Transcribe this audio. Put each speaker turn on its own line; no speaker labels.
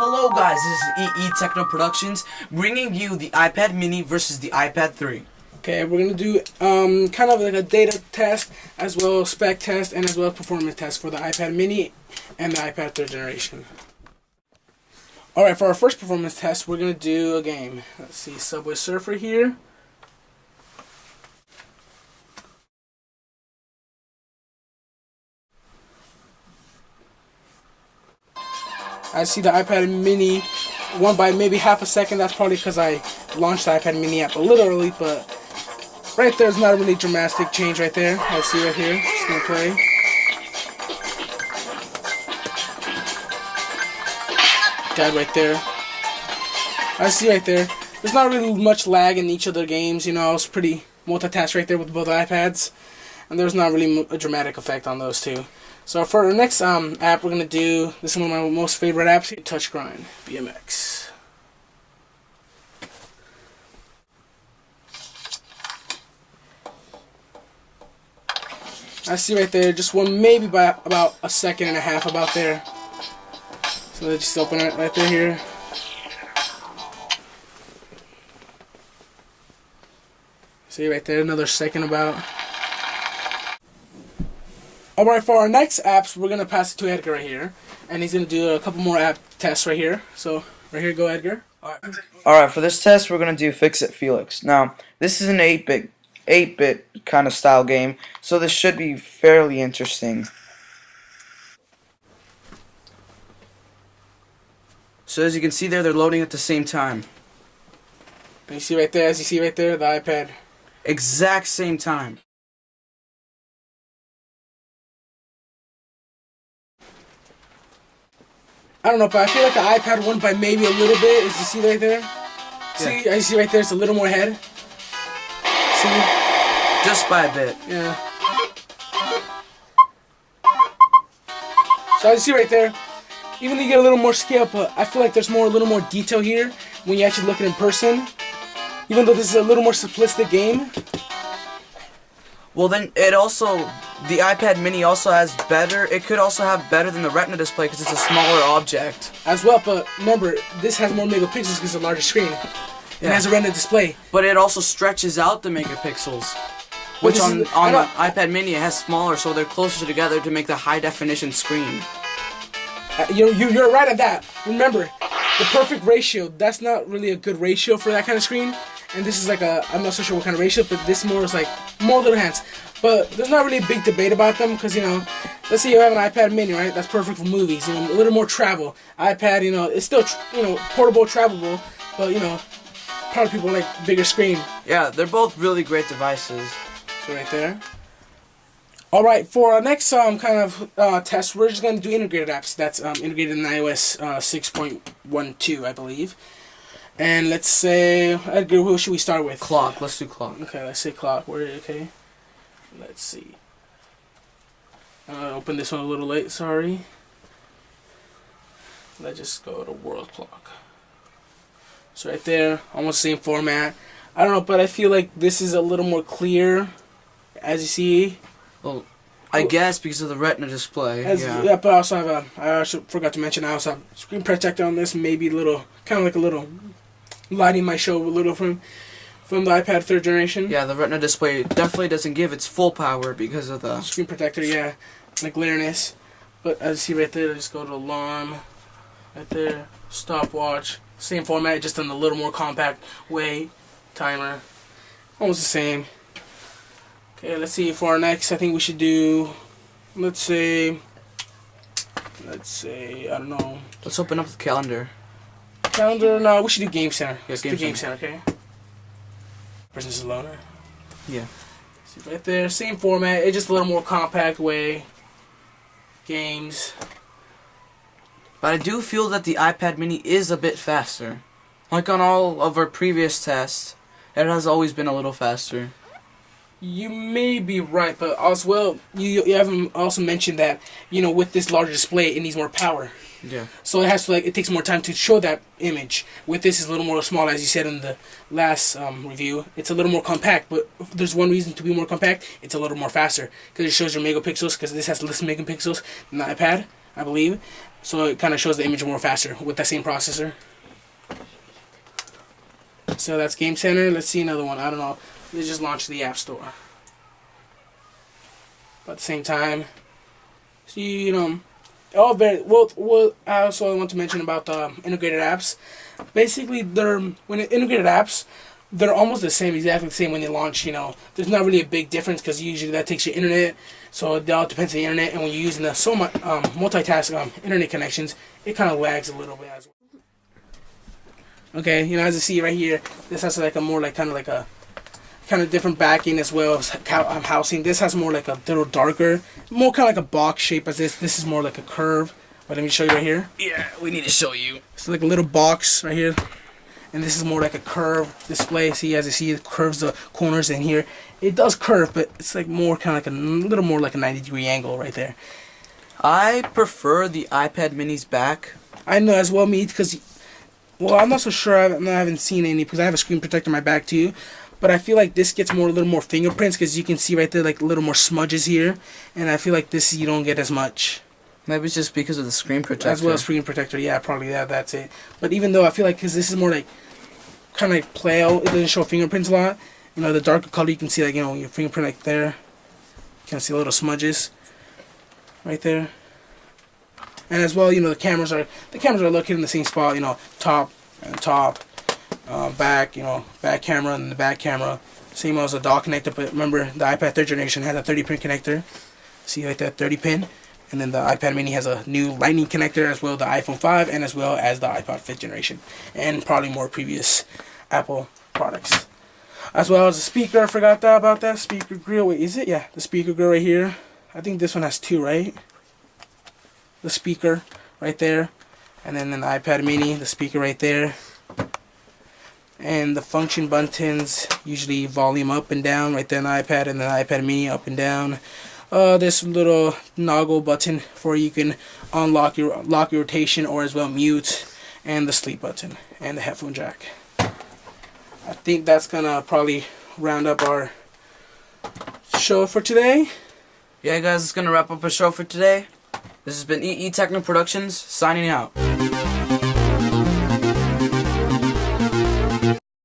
Hello guys, this is EVP.TECH Productions bringing you the iPad mini versus the iPad 3.
Okay, we're going to do kind of like a data test as well as spec test and as well as performance test for the iPad mini and the iPad 3rd generation. Alright, for our first performance test, we're going to do a game. Let's see, Subway Surfer here. I see the iPad mini won by maybe half a second. That's probably because I launched the iPad mini app a little early, but right there's not a really dramatic change right there. I see right here. Just gonna play. Died right there. I see right there. There's not really much lag in each of the games. You know, I was pretty multitask right there with both iPads, and there's not really a dramatic effect on those two. So for our next app, we're going to do, this is one of my most favorite apps, Touch Grind, BMX. I see right there, just one maybe by about a second and a half about there. So let's just open it right there here. See right there, another second about. Alright, for our next apps, we're going to pass it to Edgar right here. And he's going to do a couple more app tests right here. So, right here, go Edgar.
Alright, for this test, we're going to do Fix It Felix. Now, this is an 8-bit kind of style game, so this should be fairly interesting.
So as you can see there, they're loading at the same time.
And you see right there, as you see right there, the iPad.
Exact same time.
I don't know, but I feel like the iPad won by maybe a little bit. As you see right there?
Yeah.
See, I see right there, it's a little more head. See?
Just by a bit.
Yeah. So as you see right there, even though you get a little more scale, but I feel like there's a little more detail here when you actually look at it in person. Even though this is a little more simplistic game.
Well then, the iPad mini also has better, it could also have better than the Retina display because it's a smaller object.
As well, but remember, this has more megapixels because it's a larger screen. It has a Retina display.
But it also stretches out the megapixels. Which on the iPad mini it has smaller, so they're closer together to make the high definition screen.
You're right on that. Remember, the perfect ratio, that's not really a good ratio for that kind of screen. And this is like I'm not so sure what kind of ratio, but this more is like more little hands. But there's not really a big debate about them because, you know, let's say you have an iPad mini, right? That's perfect for movies, you know, a little more travel. iPad, you know, it's still, portable, travelable, but, you know, probably people like bigger screen.
Yeah, they're both really great devices.
So right there. Alright, for our next kind of test, we're just going to do integrated apps. That's integrated in iOS 6.12, I believe. And let's say, Edgar, who should we start with?
Clock. Let's do clock.
Okay, let's say clock. Okay. Let's see. Open this one a little late, sorry. Let's just go to world clock. So right there, almost the same format. I don't know, but I feel like this is a little more clear, as you see.
Well, I guess because of the Retina display.
Yeah, but I also have I also forgot to mention, I also have screen protector on this, maybe a little, kind of like a little lighting might show a little from the iPad 3rd generation.
Yeah, the Retina display definitely doesn't give its full power because of the
screen protector, yeah, like glariness. But as you see right there, just go to alarm, right there, stopwatch, same format, just in a little more compact way, timer, almost the same. Okay, let's see, for our next, I think we should do, let's say, I don't know.
Let's open up the calendar.
Calendar, no, we should do Game Center.
Yeah,
let's do Game Center, okay? Person's a loner.
Yeah.
See right there, same format, it's just a little more compact way. Games.
But I do feel that the iPad mini is a bit faster. Like on all of our previous tests, it has always been a little faster.
You may be right, but as well, you haven't also mentioned that, you know, with this larger display, it needs more power.
Yeah.
So it has to, it takes more time to show that image. With this, it's a little more small, as you said in the last review. It's a little more compact, but if there's one reason to be more compact, it's a little more faster because it shows your megapixels. Because this has less megapixels than the iPad, I believe, so it kind of shows the image more faster with that same processor. So that's Game Center. Let's see another one. I don't know. Let's just launch the App Store. But at the same time, see, you know, all very well. I also want to mention about the integrated apps. Basically, when integrated apps, they're almost the same, exactly the same when they launch. You know, there's not really a big difference because usually that takes your internet. So it all depends on the internet, and when you're using the so much multitask internet connections, it kind of lags a little bit as well. Okay, you know, as you see right here, this has like a more like kind of different backing as well as housing. This has more like a little darker, more kind of like a box shape as this. This is more like a curve. But let me show you right here.
Yeah, we need to show you.
It's like a little box right here. And this is more like a curve display. See, as you see, it curves the corners in here. It does curve, but it's like more kind of like a little more like a 90-degree angle right there.
I prefer the iPad Mini's back.
I know as well, me, because, well, I'm not so sure. I haven't seen any because I have a screen protector on my back too. But I feel like this gets a little more fingerprints because you can see right there like a little more smudges here. And I feel like this you don't get as much.
Maybe it's just because of the screen protector.
As well as screen protector, yeah, probably that's it. But even though I feel like because this is more like kind of like pale, it doesn't show fingerprints a lot. You know, the darker color you can see like, you know, your fingerprint like there. You can see little smudges right there. And as well, you know, the cameras are located in the same spot. You know, top and top, back. You know, back camera and the back camera. Same as the dock connector. But remember, the iPad 3rd generation has a 30-pin connector. See like that 30-pin. And then the iPad Mini has a new Lightning connector as well as the iPhone 5 and as well as the iPod 5th generation. And probably more previous Apple products. As well as the speaker, I forgot about that. Speaker grill, wait, is it? Yeah, the speaker grill right here. I think this one has two, right? The speaker right there. And then in the iPad Mini, the speaker right there. And the function buttons, usually volume up and down right there in the iPad, and then the iPad Mini up and down. This little toggle button for you can unlock your rotation or as well mute, and the sleep button and the headphone jack. I think that's gonna probably round up our show for today.
Yeah, guys, it's gonna wrap up our show for today. This has been EE Techno Productions signing out.